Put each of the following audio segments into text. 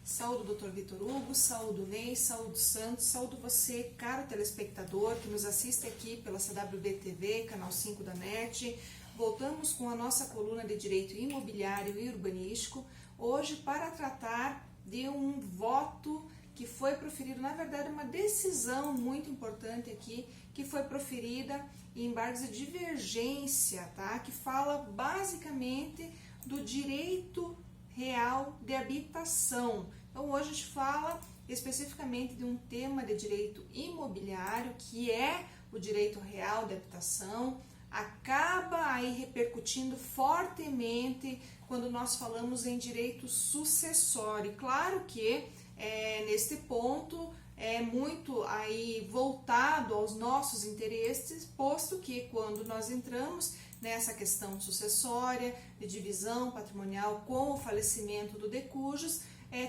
Saúdo o Dr. Vitor Hugo, saúdo o Ney, saúdo o Santos, saúdo você, caro telespectador, que nos assiste aqui pela CWB TV, canal 5 da NET. Voltamos com a nossa coluna de Direito Imobiliário e Urbanístico, hoje para tratar de um voto que foi proferido, na verdade uma decisão muito importante aqui, que foi proferida em embargos de divergência, tá? Que fala basicamente do direito real de habitação. Então hoje a gente fala especificamente de um tema de direito imobiliário, que é o direito real de habitação, acaba aí repercutindo fortemente quando nós falamos em direito sucessório. Claro que neste ponto é muito aí voltado aos nossos interesses, posto que quando nós entramos nessa questão sucessória, de divisão patrimonial com o falecimento do decujus,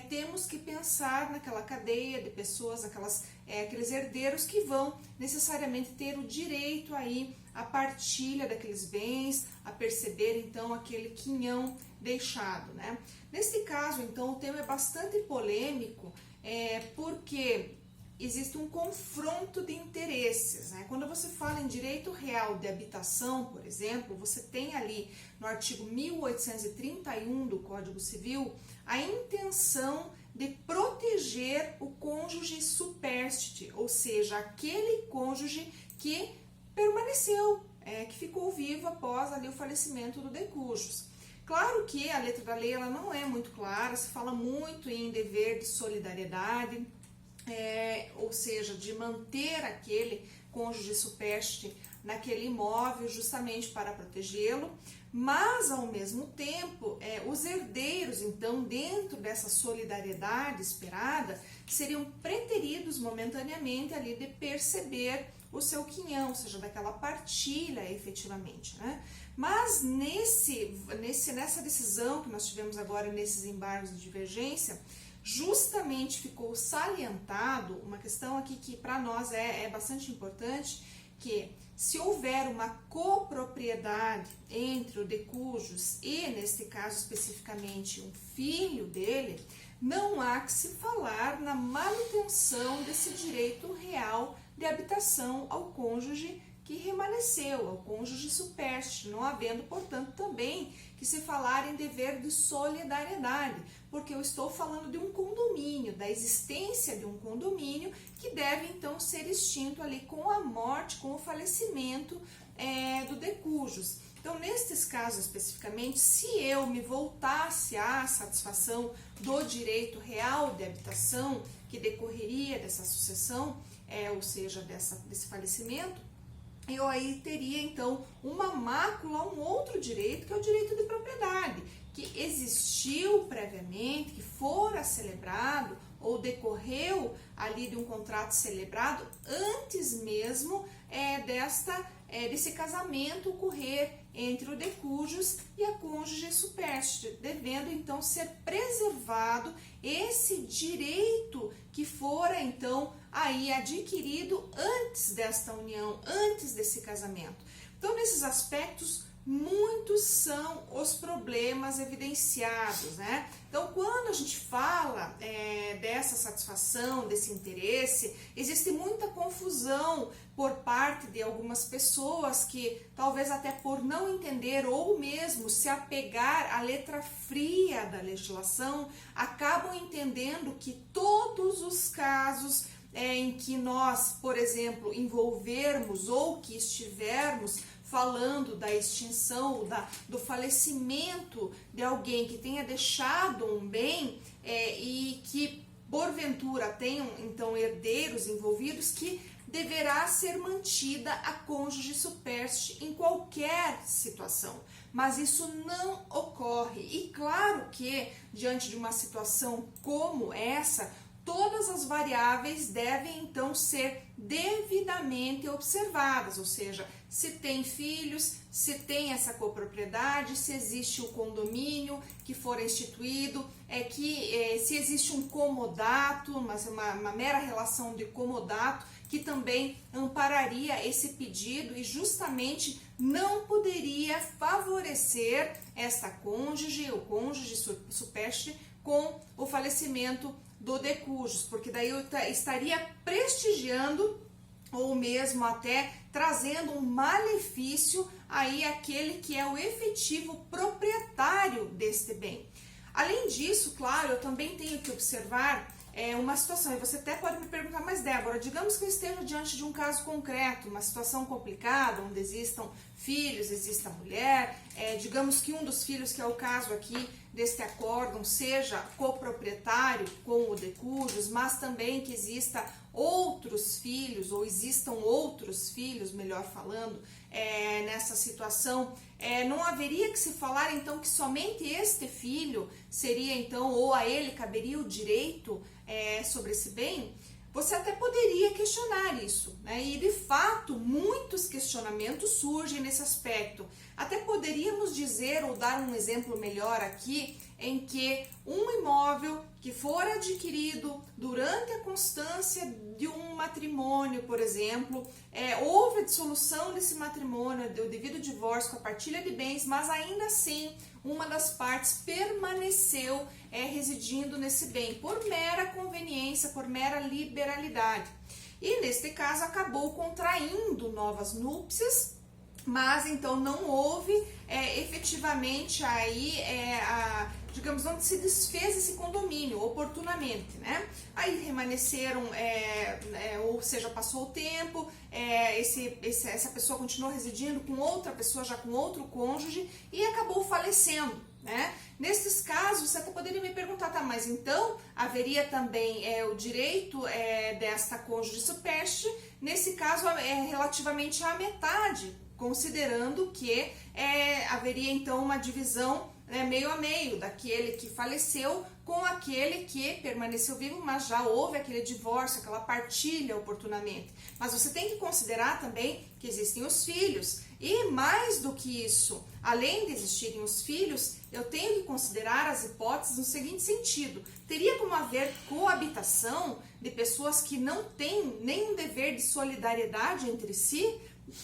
temos que pensar naquela cadeia de pessoas, aqueles herdeiros que vão necessariamente ter o direito aí à partilha daqueles bens, a perceber então aquele quinhão deixado, né? Nesse caso, então, o tema é bastante polêmico, porque existe um confronto de interesses, né? Quando você fala em direito real de habitação, por exemplo, você tem ali no artigo 1831 do Código Civil a intenção de proteger o cônjuge supérstite, ou seja, aquele cônjuge que permaneceu, que ficou vivo após ali o falecimento do decujus. Claro que a letra da lei ela não é muito clara, se fala muito em dever de solidariedade, ou seja, de manter aquele cônjuge supérstite naquele imóvel justamente para protegê-lo, mas ao mesmo tempo os herdeiros, então, dentro dessa solidariedade esperada, seriam preteridos momentaneamente ali de perceber o seu quinhão, ou seja, daquela partilha efetivamente, né? Mas nessa decisão que nós tivemos agora nesses embargos de divergência, justamente ficou salientado uma questão aqui que para nós é bastante importante, que se houver uma copropriedade entre o decujus e, neste caso especificamente, um filho dele, não há que se falar na manutenção desse direito real de habitação ao cônjuge que remanesceu, ao cônjuge supérstite, não havendo, portanto, também que se falar em dever de solidariedade, porque eu estou falando de um condomínio, da existência de um condomínio que deve, então, ser extinto ali com a morte, com o falecimento do decujus. Então, nestes casos especificamente, se eu me voltasse à satisfação do direito real de habitação que decorreria dessa sucessão, ou seja, desse falecimento, eu aí teria então uma mácula, um outro direito, que é o direito de propriedade, que existiu previamente, que fora celebrado ou decorreu ali de um contrato celebrado antes mesmo desse casamento ocorrer entre o decujus e a cônjuge supérstite, devendo então ser preservado esse direito que fora então aí adquirido antes desta união, antes desse casamento. Então, nesses aspectos, muitos são os problemas evidenciados, né? Então, quando a gente fala dessa satisfação, desse interesse, existe muita confusão por parte de algumas pessoas que, talvez até por não entender ou mesmo se apegar à letra fria da legislação, acabam entendendo que todos os casos em que nós, por exemplo, envolvermos ou que estivermos falando da extinção, do falecimento de alguém que tenha deixado um bem e que porventura tenham então herdeiros envolvidos, que deverá ser mantida a cônjuge supérstite em qualquer situação. Mas isso não ocorre. E claro que, diante de uma situação como essa, todas as variáveis devem então ser devidamente observadas, ou seja, se tem filhos, se tem essa copropriedade, se existe o condomínio que for instituído, se existe um comodato, mas uma mera relação de comodato, que também ampararia esse pedido e justamente não poderia favorecer esta cônjuge, o cônjuge supérstite, com o falecimento do de cujus, porque daí eu estaria prestigiando ou mesmo até trazendo um malefício aí àquele que é o efetivo proprietário deste bem. Além disso, claro, eu também tenho que observar uma situação, e você até pode me perguntar, mas Débora, digamos que eu esteja diante de um caso concreto, uma situação complicada, onde existam filhos, exista mulher, digamos que um dos filhos, que é o caso aqui deste acórdão, seja coproprietário com o de cujus, mas também que exista outros filhos, ou existam outros filhos, melhor falando, nessa situação, não haveria que se falar então que somente este filho seria então, ou a ele caberia o direito sobre esse bem? Você até poderia questionar isso, né? E de fato muitos questionamentos surgem nesse aspecto. Até poderíamos dizer ou dar um exemplo melhor aqui, em que um imóvel que for adquirido durante a constância de um matrimônio, por exemplo, houve a dissolução desse matrimônio, o devido divórcio com a partilha de bens, mas ainda assim uma das partes permaneceu residindo nesse bem, por mera conveniência, por mera liberalidade. E neste caso acabou contraindo novas núpcias, mas então não houve efetivamente aí digamos, onde se desfez esse condomínio oportunamente, né? Aí permaneceram, ou seja, passou o tempo, essa pessoa continuou residindo com outra pessoa, já com outro cônjuge, e acabou falecendo, né? Nesses casos, você até poderia me perguntar, tá, mas então haveria também o direito desta cônjuge supérstite, nesse caso relativamente à metade, considerando que haveria então uma divisão meio a meio, daquele que faleceu com aquele que permaneceu vivo, mas já houve aquele divórcio, aquela partilha oportunamente. Mas você tem que considerar também que existem os filhos, e mais do que isso, além de existirem os filhos, eu tenho que considerar as hipóteses no seguinte sentido: teria como haver coabitação de pessoas que não têm nenhum dever de solidariedade entre si?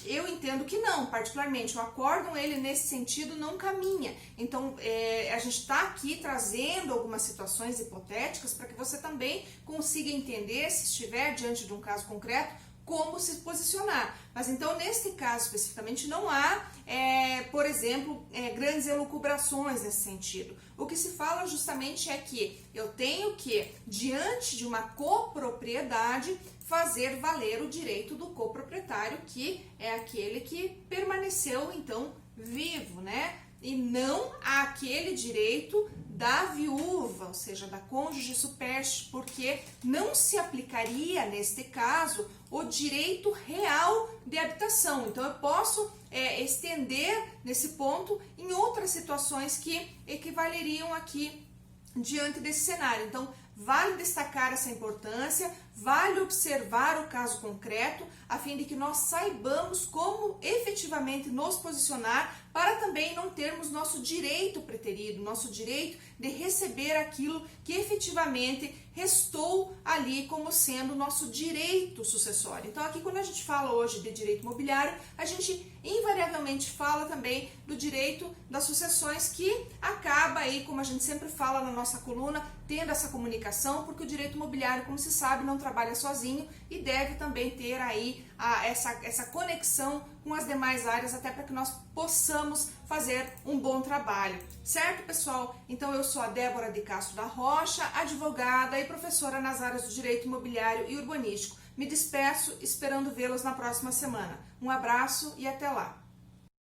Eu entendo que não, particularmente o acórdão, ele nesse sentido não caminha. Então a gente está aqui trazendo algumas situações hipotéticas para que você também consiga entender, se estiver diante de um caso concreto, como se posicionar. Mas então neste caso especificamente não há, por exemplo, grandes elucubrações nesse sentido. O que se fala justamente é que eu tenho que, diante de uma copropriedade, fazer valer o direito do coproprietário, que é aquele que permaneceu então vivo, né? E não aquele direito da viúva, ou seja, da cônjuge supérstite, porque não se aplicaria neste caso o direito real de habitação. Então eu posso estender nesse ponto em outras situações que equivaleriam aqui diante desse cenário. Então vale destacar essa importância, vale observar o caso concreto, a fim de que nós saibamos como efetivamente nos posicionar, para também não termos nosso direito preterido, nosso direito de receber aquilo que efetivamente restou ali como sendo nosso direito sucessório. Então aqui, quando a gente fala hoje de direito imobiliário, a gente invariavelmente fala também do direito das sucessões, que acaba aí, como a gente sempre fala na nossa coluna, tendo essa comunicação, porque o direito imobiliário, como se sabe, não trabalha sozinho e deve também ter aí essa conexão com as demais áreas, até para que nós possamos fazer um bom trabalho. Certo, pessoal? Então eu sou a Débora de Castro da Rocha, advogada e professora nas áreas do direito imobiliário e urbanístico. Me despeço esperando vê-los na próxima semana. Um abraço e até lá!